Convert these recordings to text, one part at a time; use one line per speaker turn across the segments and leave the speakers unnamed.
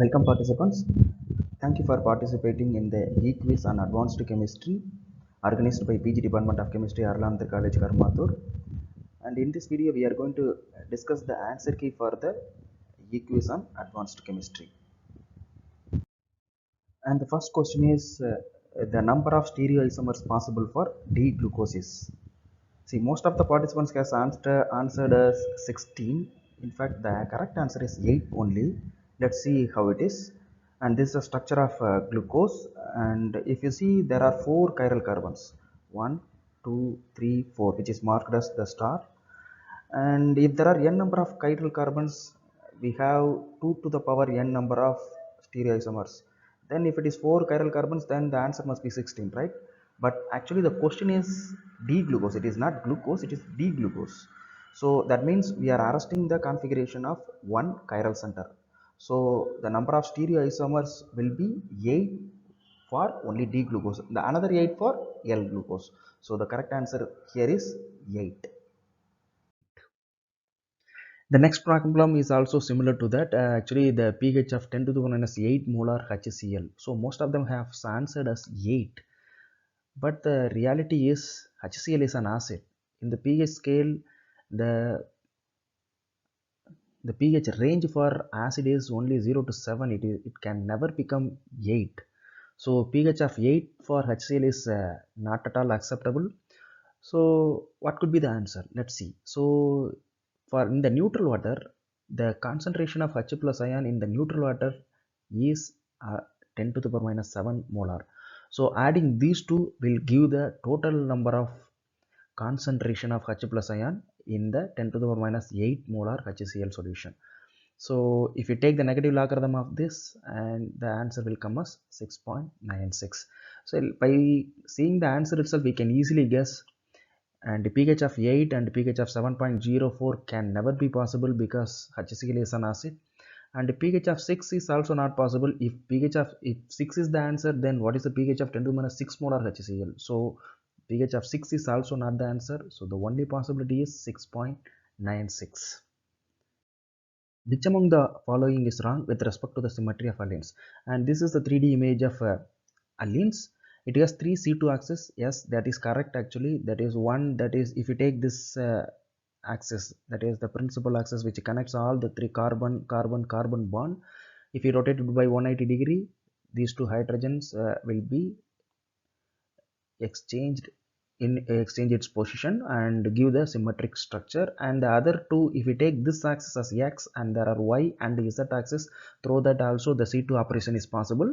Welcome participants. Thank you for participating in the e-quiz on advanced chemistry organized by PG Department of Chemistry, Arlanthar College, Karmathur. And in this video, we are going to discuss the answer key for the e-quiz on advanced chemistry. And the first question is the number of stereoisomers possible for D-glucoses. See, most of the participants has answered as 16. In fact, the correct answer is 8 only. Let's see how it is. And this is the structure of glucose. And if you see, there are 4 chiral carbons. 1, 2, 3, 4, which is marked as the star. And if there are n number of chiral carbons, we have 2 to the power n number of stereoisomers. Then if it is 4 chiral carbons, then the answer must be 16, right? But actually the question is D-glucose. It is not glucose, it is D-glucose. So that means we are arresting the configuration of one chiral center. So the number of stereoisomers will be 8 for only D-glucose, the another 8 for L-glucose. So the correct answer here is 8. The next problem is also similar to that. Actually, the pH of 10 to the 8 molar HCl. So most of them have answered as 8. But the reality is HCl is an acid. In the pH scale, the pH range for acid is only 0 to 7. It can never become 8. So pH of 8 for HCl is not at all acceptable. So what could be the answer? Let's see. So for in the neutral water, the concentration of H plus ion in the neutral water is 10 to the power minus 7 molar. So adding these two will give the total number of concentration of H plus ion in the 10 to the power minus 8 molar HCl solution. So if you take the negative logarithm of this, and the answer will come as 6.96. So by seeing the answer itself, we can easily guess, and the pH of 8 and pH of 7.04 can never be possible because HCl is an acid, and the pH of 6 is also not possible. If 6 is the answer, then what is the pH of 10 to the minus 6 molar HCl? So pH of 6 is also not the answer, so the only possibility is 6.96. Which among the following is wrong with respect to the symmetry of allenes? And this is the 3D image of allenes. It has 3 C2 axes. Yes, that is correct actually. That is one, that is if you take this axis, that is the principal axis which connects all the 3 carbon bond. If you rotate it by 180 degree, these 2 hydrogens will be exchanged exchange its position and give the symmetric structure. And the other two, if we take this axis as x and there are y and z axis, through that also the C2 operation is possible.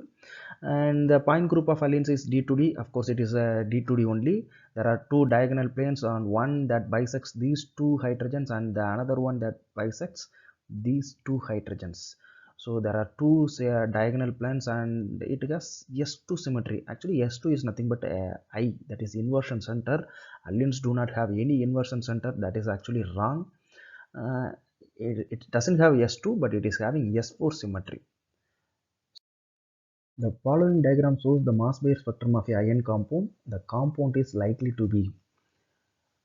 And the point group of allenes is D to D. Of course it is a D to D only. There are 2 diagonal planes, on one that bisects these 2 hydrogens and the another one that bisects these 2 hydrogens. So there are 2 diagonal planes and it has S2 symmetry. Actually S2 is nothing but I, that is inversion center. Allenes do not have any inversion center. That is actually wrong. It doesn't have S2, but it is having S4 symmetry. The following diagram shows the mass Bayer spectrum of a iron compound. The compound is likely to be.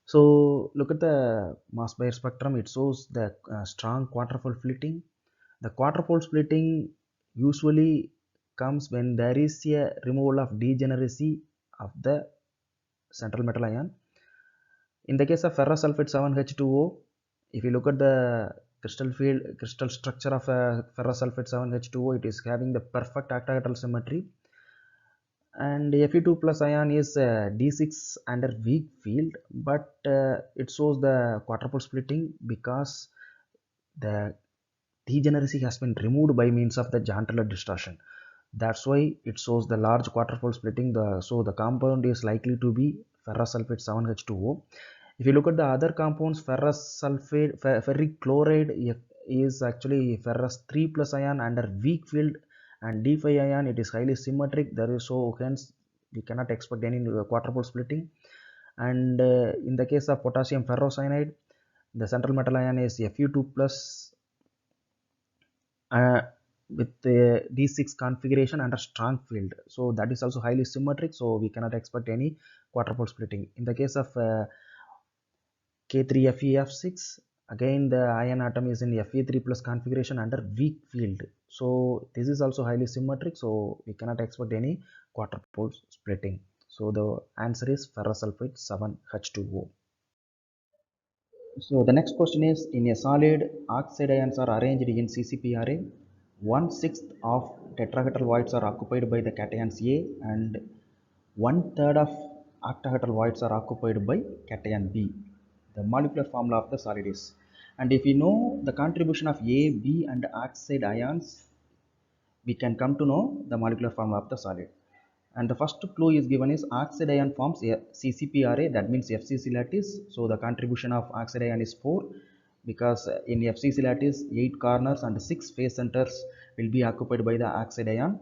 So look at the mass Bayer spectrum. It shows the strong quadrupole splitting. The quadrupole splitting usually comes when there is a removal of degeneracy of the central metal ion. In the case of ferrous sulfate 7H2O, if you look at the crystal structure of ferrous sulfate 7H2O, it is having the perfect octahedral symmetry. And Fe2 plus ion is D6 under weak field, but it shows the quadrupole splitting because the degeneracy has been removed by means of the Jahn-Teller distortion. That's why it shows the large quadrupole splitting. So the compound is likely to be ferrous sulfate 7H2O. If you look at the other compounds, ferrous sulfate, ferric chloride is actually ferrous 3 plus ion under weak field, and D5 ion, it is highly symmetric. There is, so hence we cannot expect any quadrupole splitting. And in the case of potassium ferrocyanide, the central metal ion is Fe2 plus with the D6 configuration under strong field. So that is also highly symmetric, so we cannot expect any quadrupole splitting. In the case of K3FeF6, again the ion atom is in Fe3 plus configuration under weak field, So this is also highly symmetric, so we cannot expect any quarter pole splitting. So the answer is ferrous sulfate 7H2O. So the next question is, in a solid, oxide ions are arranged in CCP array. 1/6 of tetrahedral voids are occupied by the cations A, and 1/3 of octahedral voids are occupied by cation B. The molecular formula of the solid is. And if we know the contribution of A, B and oxide ions, we can come to know the molecular formula of the solid. And the first clue is given is oxide ion forms a CCP array, that means FCC lattice. So the contribution of oxide ion is 4, because in FCC lattice 8 corners and 6 face centers will be occupied by the oxide ion.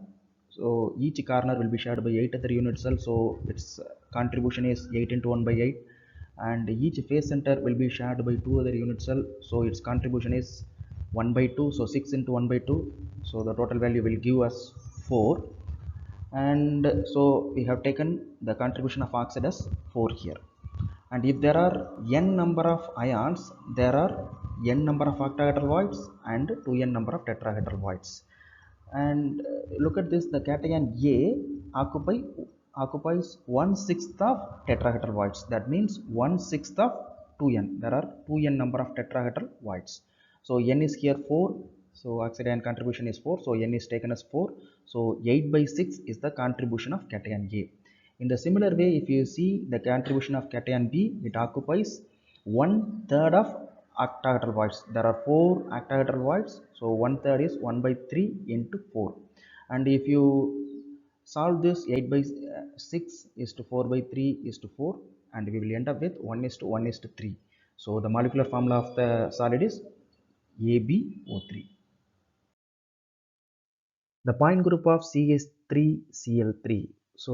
So each corner will be shared by 8 other unit cells, so its contribution is 8 into 1 by 8, and each face center will be shared by 2 other unit cells, so its contribution is 1 by 2, so 6 into 1 by 2, so the total value will give us 4. And so we have taken the contribution of oxide as 4 here. And if there are n number of ions, there are n number of octahedral voids and 2n number of tetrahedral voids. And look at this, the cation A occupies 1/6 of tetrahedral voids, that means 1/6 of 2n. There are 2n number of tetrahedral voids, so n is here 4, so oxide ion contribution is 4, so n is taken as 4, so 8 by 6 is the contribution of cation A. In the similar way, if you see the contribution of cation B, it occupies 1/3 of octahedral voids. There are 4 octahedral voids, so 1/3 is 1 by 3 into 4. And if you solve this, 8 by 6 is to 4 by 3 is to 4, and we will end up with 1 is to 1 is to 3. So the molecular formula of the solid is AbO3. The point group of CH3Cl3. So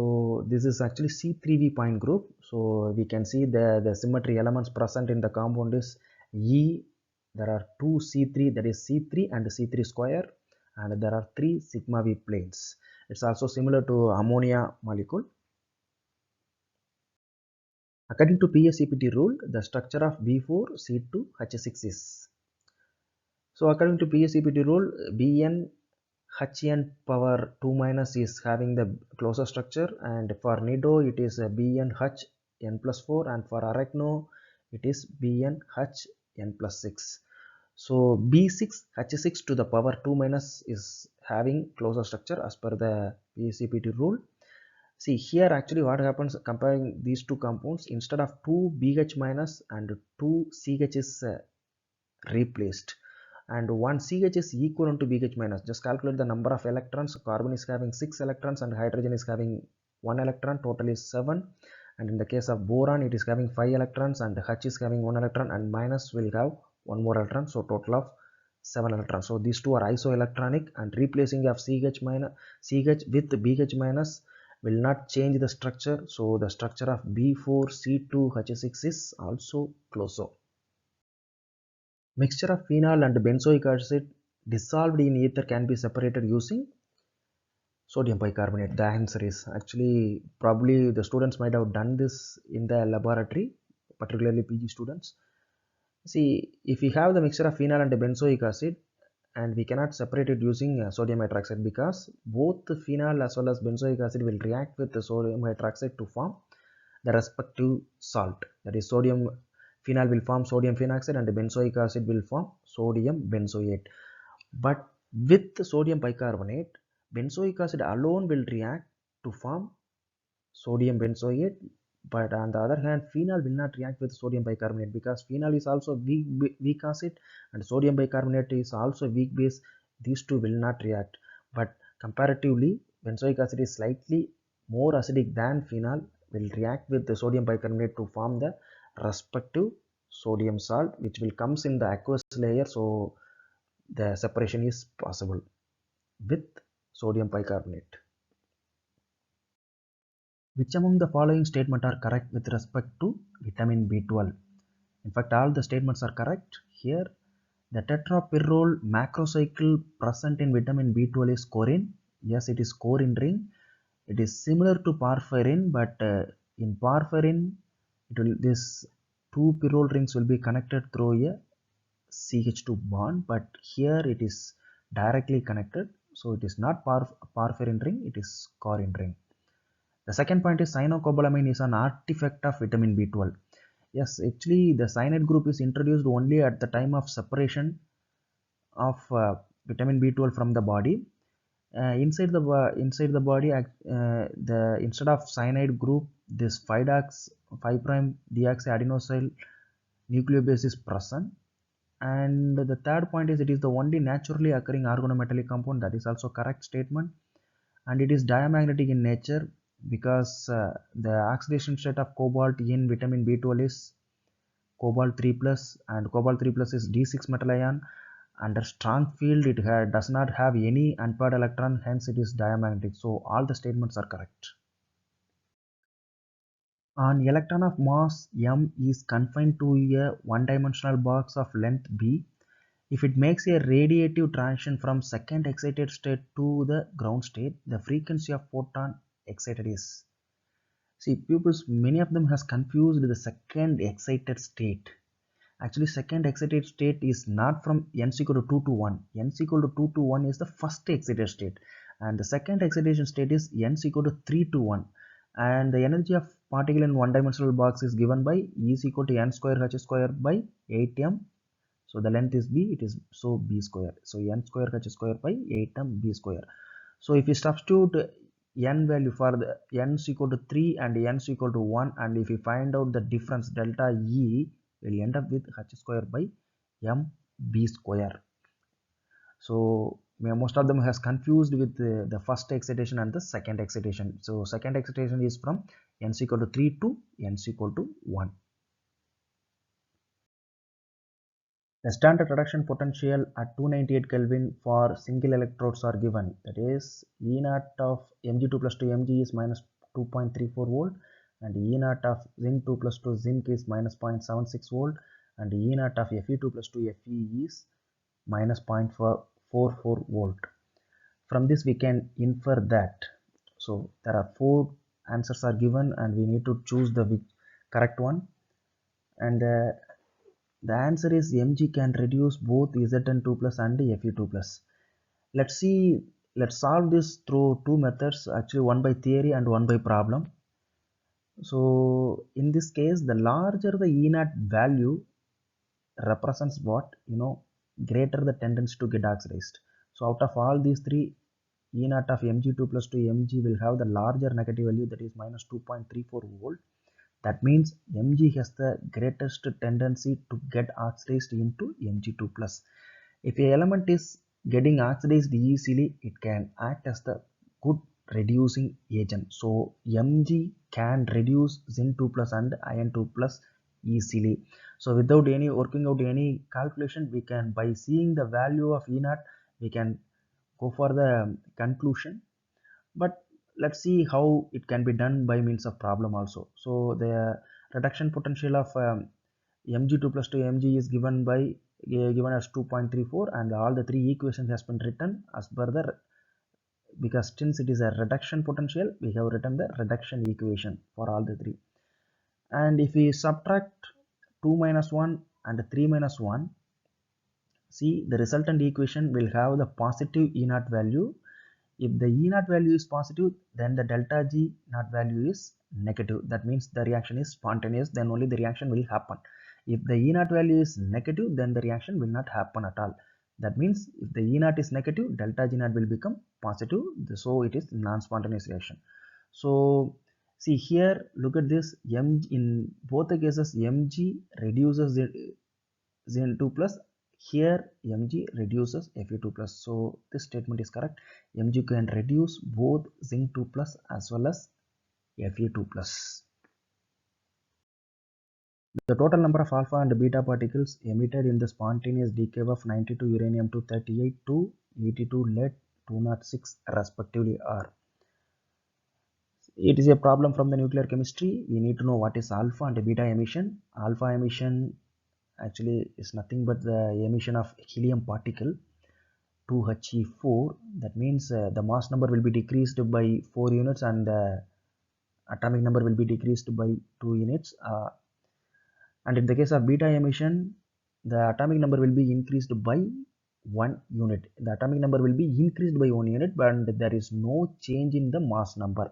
this is actually C3V point group. So we can see the symmetry elements present in the compound is E. There are two C3, that is C3 and C3 square, and there are 3 sigma V planes. It's also similar to ammonia molecule. According to PSEPT rule, the structure of B4C2H6 is. So according to PSEPT rule, Bn Hn power 2 minus is having the closure structure, and for nido it is Bn H n plus 4, and for arachno it is Bn H n plus 6. So B6 H6 to the power 2 minus is having closure structure as per the PSEPT rule. See here, actually what happens comparing these two compounds, instead of 2 BH minus and 2 CH is replaced, and 1 CH is equivalent to BH minus. Just calculate the number of electrons. Carbon is having 6 electrons and hydrogen is having 1 electron, total is 7. And in the case of boron, it is having 5 electrons and H is having 1 electron, and minus will have 1 more electron, so total of 7 electrons. So these two are isoelectronic, and replacing of CH with BH minus will not change the structure, so the structure of B4C2H6 is also closed. Mixture of phenol and benzoic acid dissolved in ether can be separated using sodium bicarbonate. The answer is, actually probably the students might have done this in the laboratory, particularly PG students. See, if we have the mixture of phenol and benzoic acid, and we cannot separate it using sodium hydroxide, because both the phenol as well as benzoic acid will react with the sodium hydroxide to form the respective salt. That is, phenol will form sodium phenoxide and benzoic acid will form sodium benzoate. But with sodium bicarbonate, benzoic acid alone will react to form sodium benzoate, but on the other hand, phenol will not react with sodium bicarbonate, because phenol is also weak acid and sodium bicarbonate is also weak base. These two will not react, but comparatively benzoic acid is slightly more acidic than phenol, will react with the sodium bicarbonate to form the respective sodium salt, which will comes in the aqueous layer, so the separation is possible with sodium bicarbonate. Which among the following statements are correct with respect to vitamin B12? In fact, all the statements are correct. Here, the tetrapyrrole macrocycle present in vitamin B12 is corin. Yes, it is corin ring. It is similar to porphyrin, but in porphyrin, this two pyrrole rings will be connected through a CH2 bond, but here it is directly connected. So it is not porphyrin ring, it is corrin ring. The second point is cyanocobalamin is an artifact of vitamin B12. Yes, actually the cyanide group is introduced only at the time of separation of vitamin B12 from the body. Inside the body, the instead of cyanide group, this 5' deoxyadenosyl nucleobase is present. And the third point is it is the only naturally occurring organometallic compound. That is also correct statement. And it is diamagnetic in nature because the oxidation state of cobalt in vitamin B12 is cobalt 3 plus, and cobalt 3 plus is D6 metal ion. Under strong field it does not have any unpaired electron, hence it is diamagnetic. So all the statements are correct. An electron of mass m is confined to a one-dimensional box of length b. If it makes a radiative transition from second excited state to the ground state, the frequency of photon excited is. See, pupils, many of them has confused the second excited state. Actually, second excited state is not from n equal to 2 to 1. N equal to 2 to 1 is the first excited state. And the second excitation state is n equal to 3 to 1. And the energy of particle in one-dimensional box is given by E is equal to n square h square by 8m. So the length is b, it is so b square. So n square h square by 8m b square. So if you substitute n value for the n is equal to 3 and n is equal to 1, and if you find out the difference delta E, will end up with h square by m b square. So most of them has confused with the first excitation and the second excitation. So second excitation is from n is equal to 3 to n is equal to 1. The standard reduction potential at 298 Kelvin for single electrodes are given. That is, E naught of Mg2 plus 2 Mg is minus 2.34 volt, and E naught of zinc 2 plus 2 zinc is minus 0.76 volt, and E naught of Fe2 plus 2 Fe is minus 0.44 volt. From this we can infer that. So there are 4 answers are given and we need to choose the correct one. And the answer is Mg can reduce both Zn2 plus and Fe2 plus. Let's solve this through two methods, actually one by theory and one by problem. So in this case, the larger the E naught value represents what, greater the tendency to get oxidized. So out of all these three, E naught of Mg2 plus 2 Mg will have the larger negative value, that is minus 2.34 volt. That means Mg has the greatest tendency to get oxidized into Mg2 plus. If a element is getting oxidized easily, it can act as the good reducing agent. So Mg can reduce Zn 2 plus and Iron 2 plus easily. So without any working out any calculation, we can, by seeing the value of E naught, we can go for the conclusion. But let's see how it can be done by means of problem also. So the reduction potential of Mg2 plus 2 Mg is given as 2.34, and all the three equations has been written as per the, because since it is a reduction potential, we have written the reduction equation for all the three. And if we subtract 2 minus 1 and 3 minus 1, see, the resultant equation will have the positive E naught value. If the E naught value is positive, then the delta G naught value is negative. That means the reaction is spontaneous, then only the reaction will happen. If the E naught value is negative, then the reaction will not happen at all. That means if the E naught is negative, delta G naught will become positive. So it is non-spontaneous reaction. So see here, look at this. In both the cases, Mg reduces Zn2 plus. Here Mg reduces Fe2 plus. So this statement is correct. Mg can reduce both zinc 2 plus as well as Fe2 plus. The total number of alpha and beta particles emitted in the spontaneous decay of 92 uranium 238 to 82 lead 206 respectively are. It is a problem from the nuclear chemistry. We need to know what is alpha and beta emission. Alpha emission actually is nothing but the emission of helium particle 2He4. That means the mass number will be decreased by 4 units and the atomic number will be decreased by 2 units. And in the case of beta emission, the atomic number will be increased by 1 unit. The atomic number will be increased by 1 unit, but there is no change in the mass number.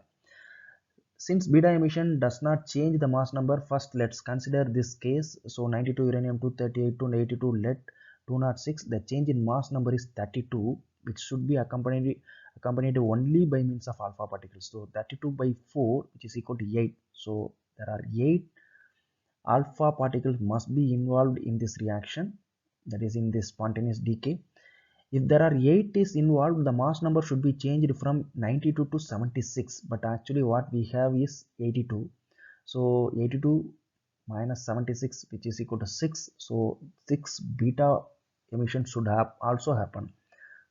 Since beta emission does not change the mass number, first let's consider this case. So 92 uranium 238 to 82 lead 206, the change in mass number is 32, which should be accompanied only by means of alpha particles. So 32 by 4, which is equal to 8. So there are 8 alpha particles must be involved in this reaction, that is in this spontaneous decay. If there are 8 is involved, the mass number should be changed from 92 to 76, but actually what we have is 82. So 82 minus 76, which is equal to 6. So 6 beta emission should have also happen.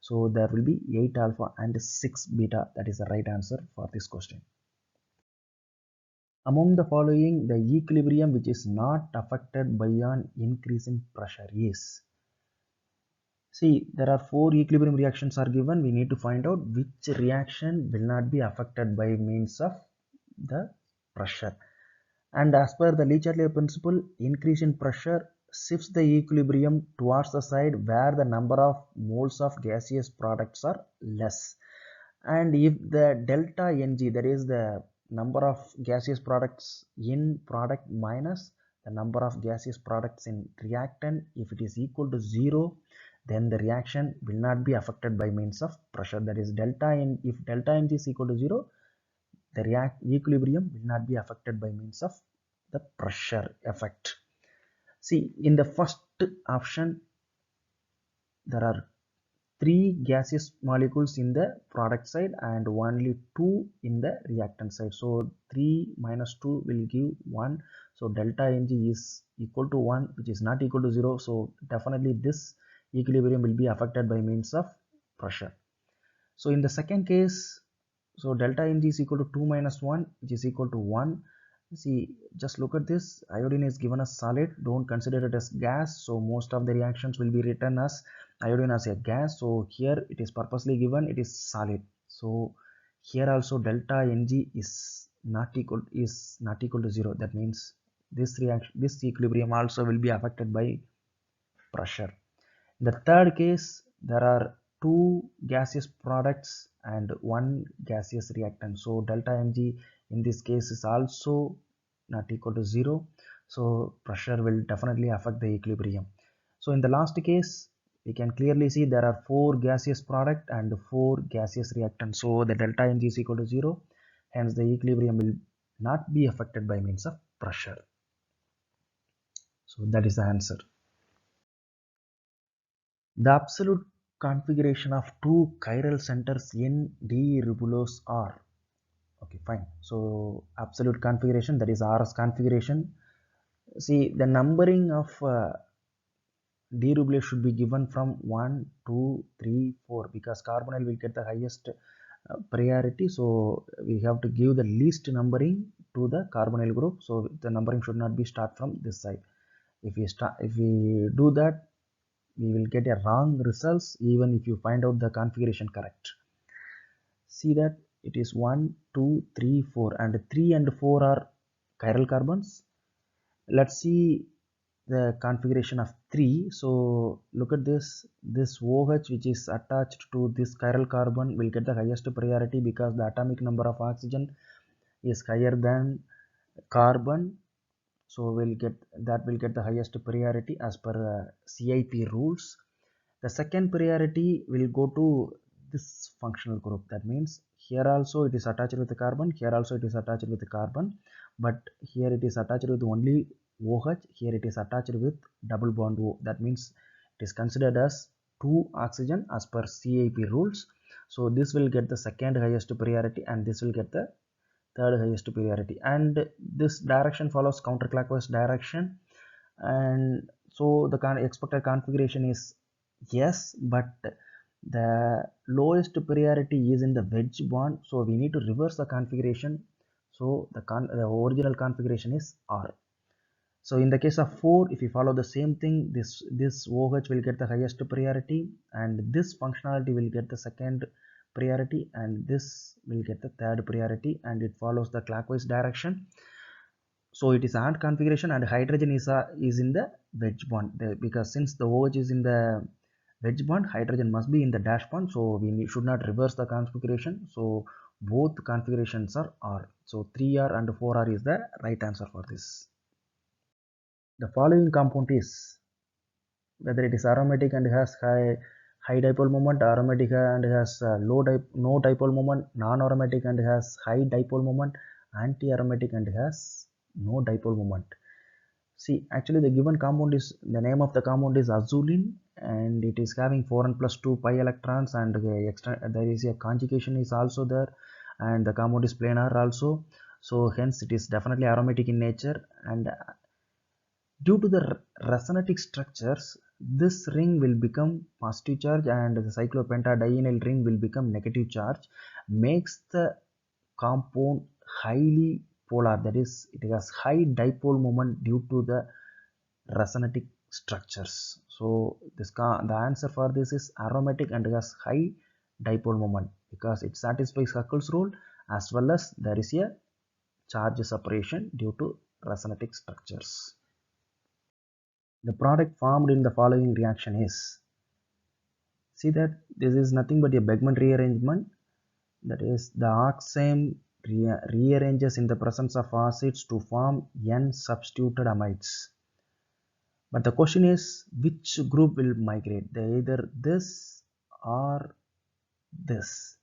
So there will be 8 alpha and 6 beta. That is the right answer for this question. Among the following, the equilibrium which is not affected by an increase in pressure is. See, there are 4 equilibrium reactions are given. We need to find out which reaction will not be affected by means of the pressure. And as per the Le Chatelier principle, increase in pressure shifts the equilibrium towards the side where the number of moles of gaseous products are less. And if the delta Ng, that is the number of gaseous products in product minus the number of gaseous products in reactant, if it is equal to 0, then the reaction will not be affected by means of pressure. That is delta N, if delta Ng is equal to 0, the equilibrium will not be affected by means of the pressure effect. See, in the first option, there are 3 gaseous molecules in the product side and only 2 in the reactant side. So 3 minus 2 will give 1. So delta Ng is equal to 1, which is not equal to 0. So definitely this equilibrium will be affected by means of pressure. So in the second case, so delta Ng is equal to 2 minus 1, which is equal to 1. See, just look at this. Iodine is given as solid. Don't consider it as gas. So most of the reactions will be written as iodine as a gas. So here it is purposely given. It is solid. So here also delta Ng is not equal to 0. That means this reaction, this equilibrium also will be affected by pressure. In the third case, there are 2 gaseous products and 1 gaseous reactant. So delta Mg in this case is also not equal to 0. So pressure will definitely affect the equilibrium. So in the last case, we can clearly see there are 4 gaseous product and 4 gaseous reactants. So the delta Mg is equal to 0. Hence the equilibrium will not be affected by means of pressure. So that is the answer. The absolute configuration of 2 chiral centers in d ribulose are, okay, fine. So absolute configuration, that is RS configuration. See, the numbering of d ribulose should be given from 1, 2, 3, 4 because carbonyl will get the highest priority. So we have to give the least numbering to the carbonyl group. So the numbering should not be start from this side. If we do that, we will get a wrong results even if you find out the configuration correct. See that it is 1, 2, 3, 4 and 3 and 4 are chiral carbons. Let's see the configuration of 3. So look at this OH which is attached to this chiral carbon will get the highest priority because the atomic number of oxygen is higher than carbon. So will get the highest priority as per CIP rules. The second priority will go to this functional group. That means here also it is attached with the carbon, here also it is attached with the carbon, but here it is attached with only OH, here it is attached with double bond O. That means it is considered as 2 oxygen as per CIP rules. So this will get the second highest priority and this will get the third highest priority, and this direction follows counterclockwise direction. And so the expected configuration is yes, but the lowest priority is in the wedge bond, so we need to reverse the configuration. So the original configuration is R. So in the case of 4, if you follow the same thing, this OH will get the highest priority and this functionality will get the second priority and this will get the third priority, and it follows the clockwise direction. So it is AND configuration and hydrogen is in the wedge bond because since the OH is in the wedge bond, hydrogen must be in the dash bond, so should not reverse the configuration. So both configurations are R. So 3R and 4R is the right answer for this. The following compound is, whether it is aromatic and has high dipole moment, aromatic and has no dipole moment, non-aromatic and has high dipole moment, anti-aromatic and has no dipole moment. See, actually the given compound is, the name of the compound is azulene, and it is having 4n plus 2 pi electrons, and there is a conjugation is also there, and the compound is planar also. So hence it is definitely aromatic in nature, and due to the resonatic structures, this ring will become positive charge and the cyclopentadienyl ring will become negative charge, makes the compound highly polar, that is it has high dipole moment due to the resonatic structures. So the answer for this is aromatic and has high dipole moment because it satisfies Huckel's rule, as well as there is a charge separation due to resonatic structures. The product formed in the following reaction is, see that this is nothing but a Beckmann rearrangement, that is the oxime rearranges in the presence of acids to form N substituted amides. But the question is, which group will migrate? Either this or this.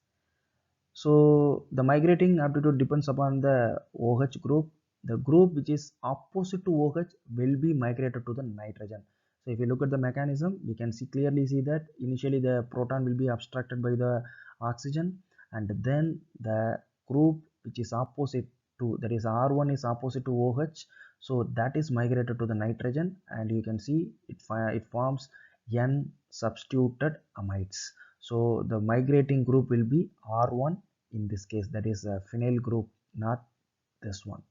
So the migrating aptitude depends upon the OH group. The group which is opposite to OH will be migrated to the nitrogen. So if you look at the mechanism, we can clearly see that initially the proton will be abstracted by the oxygen, and then the group which is opposite to, that is R1 is opposite to OH, so that is migrated to the nitrogen, and you can see it forms N substituted amides. So the migrating group will be R1 in this case, that is a phenyl group, not this one.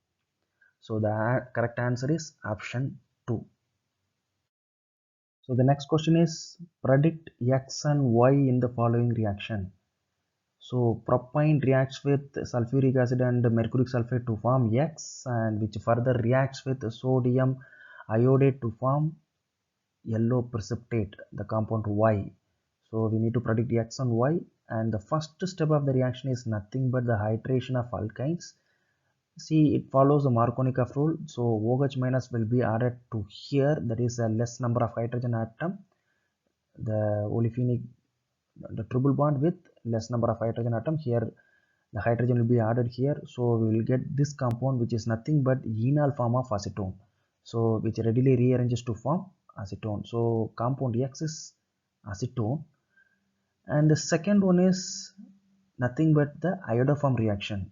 So the correct answer is option 2. So the next question is, predict X and Y in the following reaction. So propane reacts with sulfuric acid and mercuric sulfate to form X, and which further reacts with sodium iodate to form yellow precipitate, the compound Y. So we need to predict X and Y, and the first step of the reaction is nothing but the hydration of alkynes. See, it follows the Markovnikov rule. So OH minus will be added to here, that is a less number of hydrogen atom, the olefinic, the triple bond with less number of hydrogen atom. Here the hydrogen will be added here, so we will get this compound which is nothing but enol form of acetone, so which readily rearranges to form acetone. So compound X is acetone, and the second one is nothing but the iodoform reaction.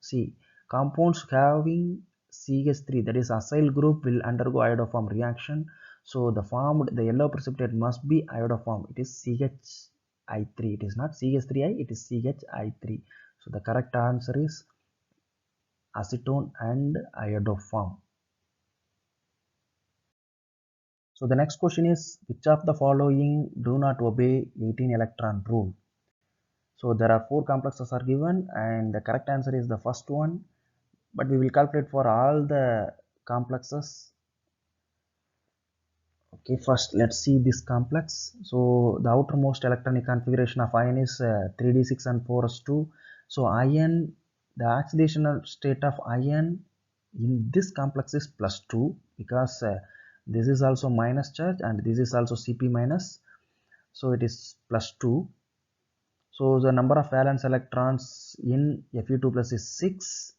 See, compounds having CH3, that is acyl group, will undergo iodoform reaction. So the yellow precipitate must be iodoform. It is CHI3. It is not CH3I, it is CHI3. So the correct answer is acetone and iodoform. So the next question is, which of the following do not obey 18 electron rule? So there are 4 complexes are given, and the correct answer is the first one. But we will calculate for all the complexes. Okay, first let's see this complex. So the outermost electronic configuration of ion is 3d6 and 4s2. So ion, the oxidational state of ion in this complex is +2, because this is also minus charge and this is also Cp minus, so it is +2. So the number of valence electrons in Fe2 plus is 6.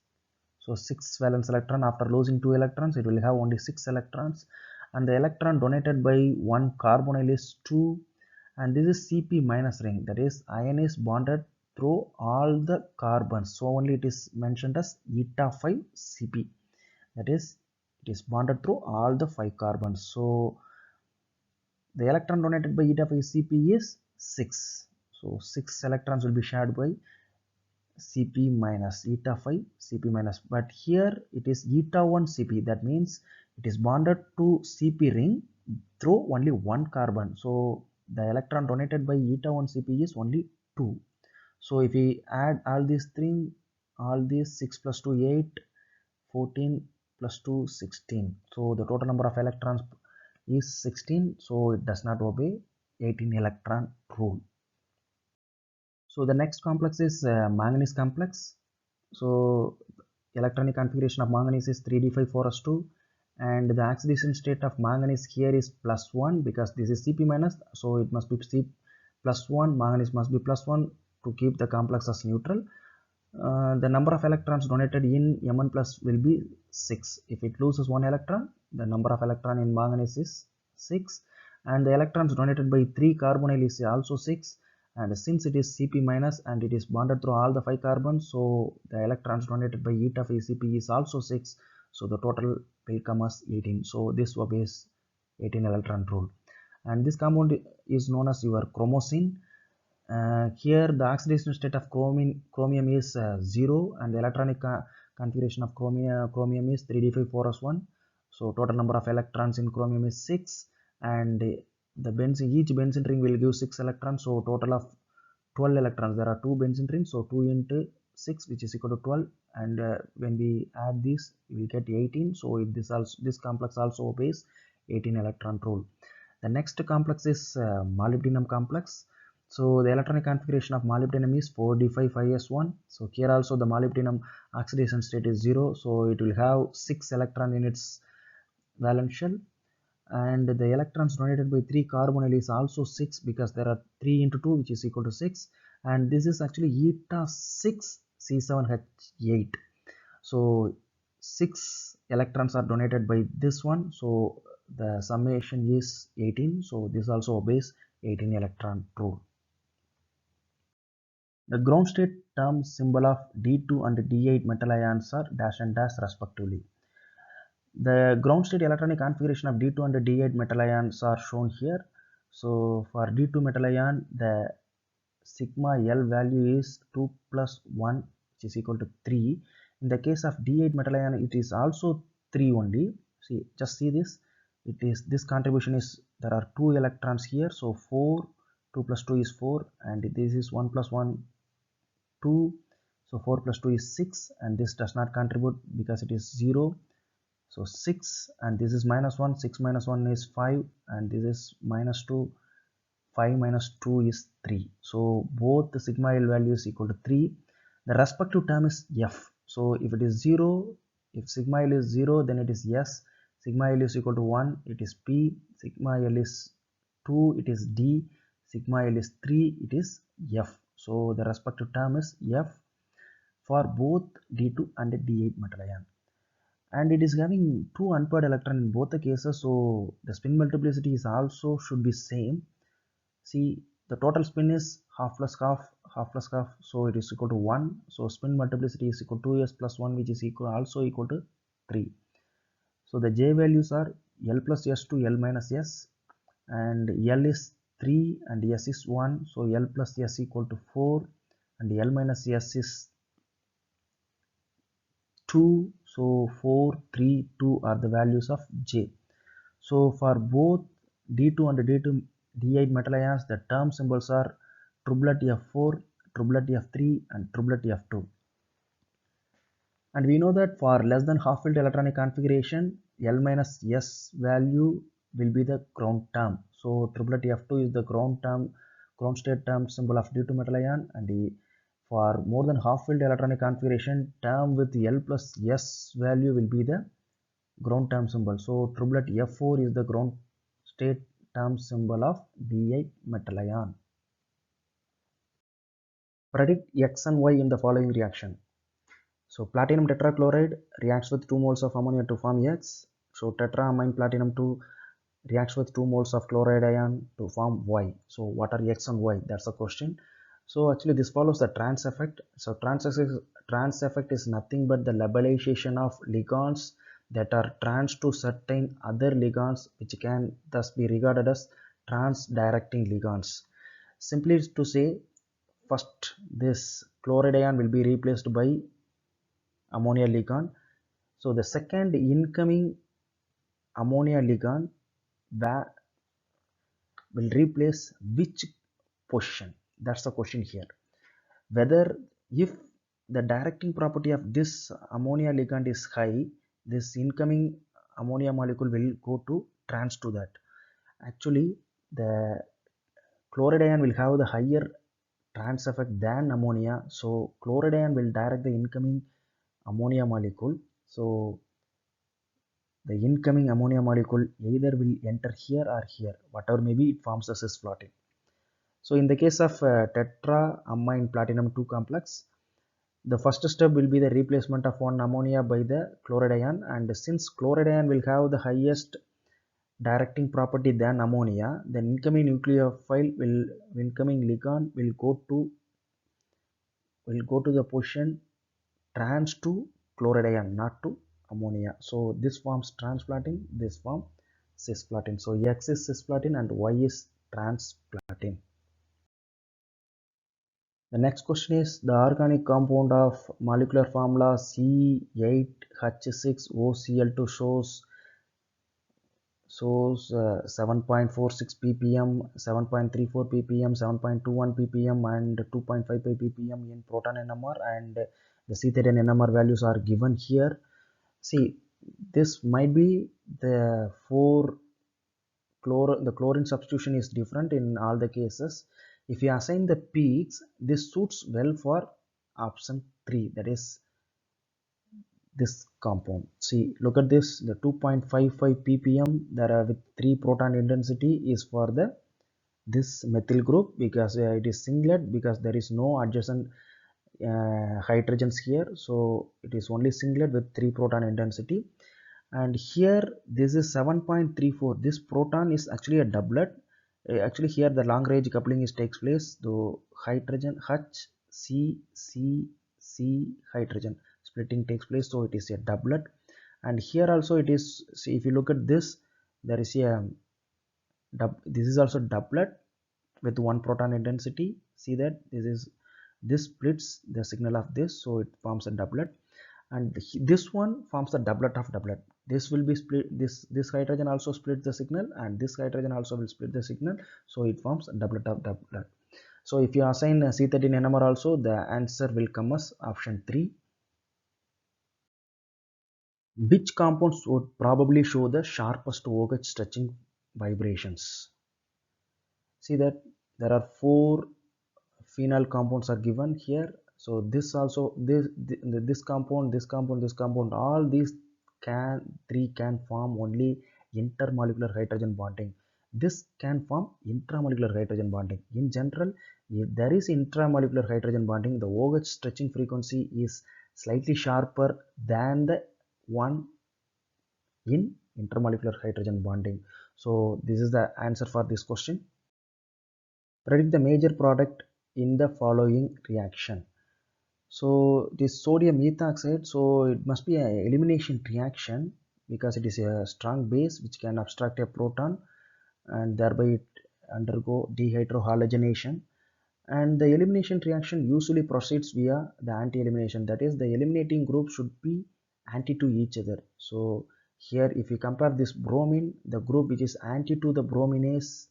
So 6 valence electron, after losing 2 electrons it will have only 6 electrons, and the electron donated by one carbonyl is 2, and this is Cp minus ring, that is ion is bonded through all the carbons, so only it is mentioned as eta 5 Cp, that is it is bonded through all the 5 carbons. So the electron donated by eta 5 Cp is 6, so 6 electrons will be shared by Cp minus, eta 5 Cp minus, but here it is eta 1 Cp, that means it is bonded to Cp ring through only one carbon, so the electron donated by eta 1 Cp is only 2. So if we add all these 6 plus 2 8, 14 plus 2 16, so the total number of electrons is 16, so it does not obey 18 electron rule. So the next complex is manganese complex. So electronic configuration of manganese is 3d5 4s2, and the oxidation state of manganese here is +1 because this is Cp minus, so it must be C +1, manganese must be +1 to keep the complex as neutral. The number of electrons donated in Mn plus will be 6. If it loses 1 electron, the number of electron in manganese is 6, and the electrons donated by 3 carbonyl is also 6. And since it is Cp minus and it is bonded through all the 5 carbons, so the electrons donated by eta of Cp is also 6. So the total will come as 18. So this obeys 18 electron rule. And this compound is known as your chromosine. Here the oxidation state of chromium is 0, and the electronic configuration of chromium is 3d5 4s1. So total number of electrons in chromium is 6, and the benzene, each benzene ring will give 6 electrons, so total of 12 electrons. There are 2 benzene rings, so 2 into 6, which is equal to 12, and when we add this we will get 18. So this complex also obeys 18 electron rule. The next complex is molybdenum complex. So the electronic configuration of molybdenum is 4d5s1. So here also the molybdenum oxidation state is 0, so it will have 6 electrons in its valence shell, and the electrons donated by 3 carbonyl is also 6 because there are 3 into 2, which is equal to 6, and this is actually eta 6 C7H8. So 6 electrons are donated by this one, so the summation is 18. So this also obeys 18 electron rule. The ground state term symbol of D2 and D8 metal ions are dash and dash respectively. The ground state electronic configuration of D2 and D8 metal ions are shown here. So for D2 metal ion, the sigma L value is 2 plus 1, which is equal to 3. In the case of D8 metal ion, it is also 3 only. See, just see this. It is this contribution is, there are 2 electrons here, so 4, 2 plus 2 is 4, and this is 1 plus 1, 2, so 4 plus 2 is 6, and this does not contribute because it is 0. So 6, and this is minus 1, 6 minus 1 is 5, and this is minus 2, 5 minus 2 is 3. So both the sigma L value is equal to 3. The respective term is F. So if it is 0, if sigma L is 0, then it is S. Sigma L is equal to 1, it is P. Sigma L is 2, it is D. Sigma L is 3, it is F. So the respective term is F for both D2 and D8 metal ion. And it is having 2 unpaired electron in both the cases, so the spin multiplicity is also should be same. See, the total spin is half plus half, half plus half, so it is equal to 1. So spin multiplicity is equal to S plus 1, which is also equal to 3. So the J values are L plus S to L minus S, and L is 3 and S is 1, so L plus S equal to 4, and L minus S is 2, so 4, 3, 2 are the values of J. So for both D2 and D8 metal ions, the term symbols are triplet F4, triplet F3, and triplet F2. And we know that for less than half filled electronic configuration, L minus S value will be the ground term. So triplet F2 is the ground state term symbol of D2 metal ion, and for more than half filled electronic configuration, term with L plus S value will be the ground term symbol. So triplet F4 is the ground state term symbol of D8 metal ion. Predict X and Y in the following reaction. So platinum tetrachloride reacts with 2 moles of ammonia to form X. So tetraamine platinum 2 reacts with 2 moles of chloride ion to form Y. So what are X and Y? That's the question. So actually this follows the trans effect. So trans effect is nothing but the labelization of ligands that are trans to certain other ligands, which can thus be regarded as trans-directing ligands. Simply to say, first this chloride ion will be replaced by ammonia ligand. So the second incoming ammonia ligand will replace which position? That's the question here. Whether if the directing property of this ammonia ligand is high, this incoming ammonia molecule will go to trans to that. Actually, the chloride ion will have the higher trans effect than ammonia, so chloride ion will direct the incoming ammonia molecule. So the incoming ammonia molecule either will enter here or here, whatever maybe, it forms a cisplatin. So in the case of tetraamine platinum 2 complex, the first step will be the replacement of one ammonia by the chloride ion, and since chloride ion will have the highest directing property than ammonia, then incoming nucleophile incoming ligand will go to the position trans to chloride ion, not to ammonia. So this forms transplatin, this form cisplatin. So X is cisplatin and Y is transplatin. The next question is the organic compound of molecular formula C8H6OCl2 shows 7.46 ppm, 7.34 ppm, 7.21 ppm and 2.55 ppm in proton NMR, and the C13 NMR values are given here. See, this might be the the chlorine substitution is different in all the cases. If you assign the peaks, this suits well for option 3, that is this compound. See, look at this, the 2.55 ppm that are with 3 proton intensity is for the this methyl group, because it is singlet, because there is no adjacent hydrogens here, so it is only singlet with 3 proton intensity. And here this is 7.34, this proton is actually a doublet. Actually here the long range coupling is takes place, the hydrogen H C C C hydrogen splitting takes place, so it is a doublet. And here also it is, see, if you look at this, there is a this is also doublet with 1 proton intensity. See that this splits the signal of this, so it forms a doublet. And this one forms the doublet of doublet. This will be split, this hydrogen also splits the signal, and this hydrogen also will split the signal, so it forms a doublet of doublet. So if you assign C13 NMR also, the answer will come as option 3. Which compounds would probably show the sharpest OH stretching vibrations? See that there are 4 phenyl compounds are given here. So this also, this compound, this compound, this compound, all these three can form only intermolecular hydrogen bonding. This can form intramolecular hydrogen bonding. In general, if there is intramolecular hydrogen bonding, the OH stretching frequency is slightly sharper than the one in intermolecular hydrogen bonding. So this is the answer for this question. Predict the major product in the following reaction. So this sodium ethoxide, so it must be an elimination reaction, because it is a strong base which can abstract a proton and thereby it undergo dehydrohalogenation. And the elimination reaction usually proceeds via the anti-elimination, that is, the eliminating group should be anti to each other. So here if you compare this bromine, the group which is anti to the bromine is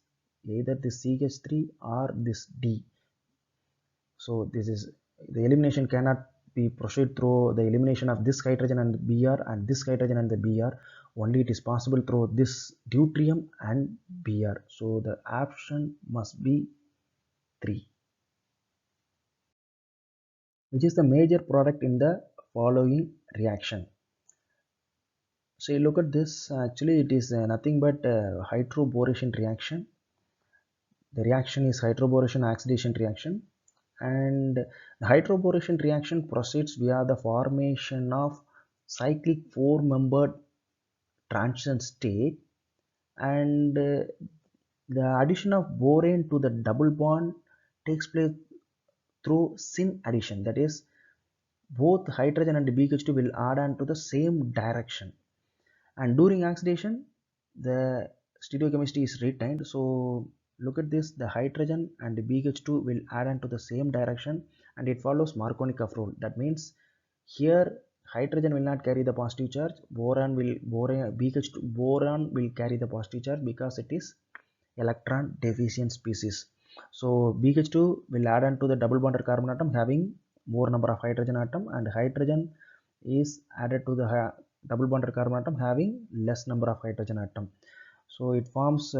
either this CH3 or this D. So this is, the elimination cannot be proceed through the elimination of this hydrogen and the Br and this hydrogen and the Br. Only it is possible through this deuterium and Br. So the option must be 3. Which is the major product in the following reaction? So you look at this, actually it is nothing but hydroboration reaction. The reaction is hydroboration oxidation reaction, and the hydroboration reaction proceeds via the formation of cyclic 4-membered transition state, and the addition of borane to the double bond takes place through syn addition, that is, both hydrogen and BH2 will add on to the same direction, and during oxidation the stereochemistry is retained. So look at this, the hydrogen and the BH2 will add on to the same direction, and it follows Markovnikov rule. That means here hydrogen will not carry the positive charge, BH2 boron will carry the positive charge because it is electron deficient species. So BH2 will add on to the double bonded carbon atom having more number of hydrogen atom, and hydrogen is added to the double bonded carbon atom having less number of hydrogen atom. So it forms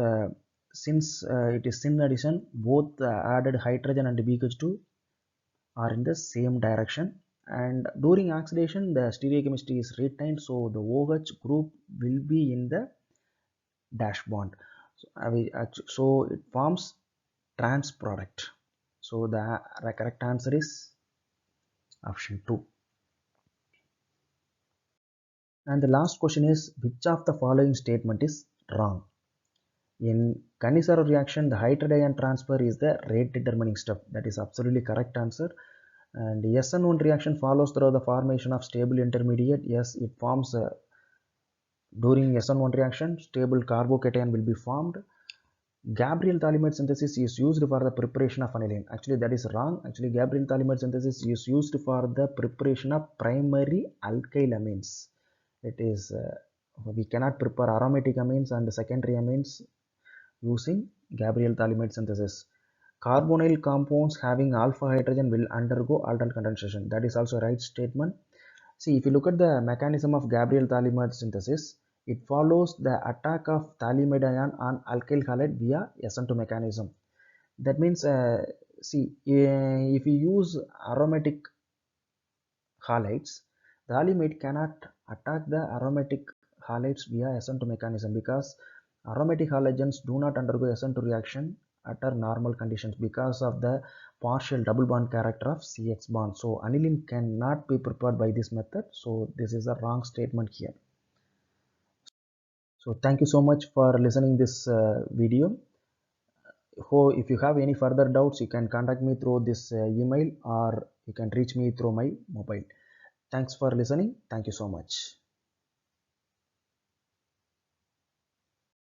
since it is syn addition, both added hydrogen and BH2 are in the same direction, and during oxidation the stereochemistry is retained, so the OH group will be in the dash bond. So it forms trans product. So the correct answer is option 2. And the last question is, which of the following statement is wrong? In Cannizzaro reaction, the hydrogen transfer is the rate determining step. That is absolutely correct answer. And SN1 reaction follows through the formation of stable intermediate. Yes, it forms during SN1 reaction, stable carbocation will be formed. Gabriel-Thallimide synthesis is used for the preparation of aniline. Actually, that is wrong. Actually, Gabriel-Thallimide synthesis is used for the preparation of primary alkyl amines. It is we cannot prepare aromatic amines and secondary amines using Gabriel-Thallimide synthesis. Carbonyl compounds having alpha hydrogen will undergo aldol condensation. That is also a right statement. See, if you look at the mechanism of Gabriel-Thallimide synthesis, it follows the attack of thallimide ion on alkyl halide via SN2 mechanism. That means, if you use aromatic halides, the thallimide cannot attack the aromatic halides via SN2 mechanism because aromatic halogens do not undergo SN2 reaction under normal conditions because of the partial double bond character of CH bond. So aniline cannot be prepared by this method. So this is a wrong statement here. So thank you so much for listening this video. If you have any further doubts, you can contact me through this email, or you can reach me through my mobile. Thanks for listening. Thank you so much.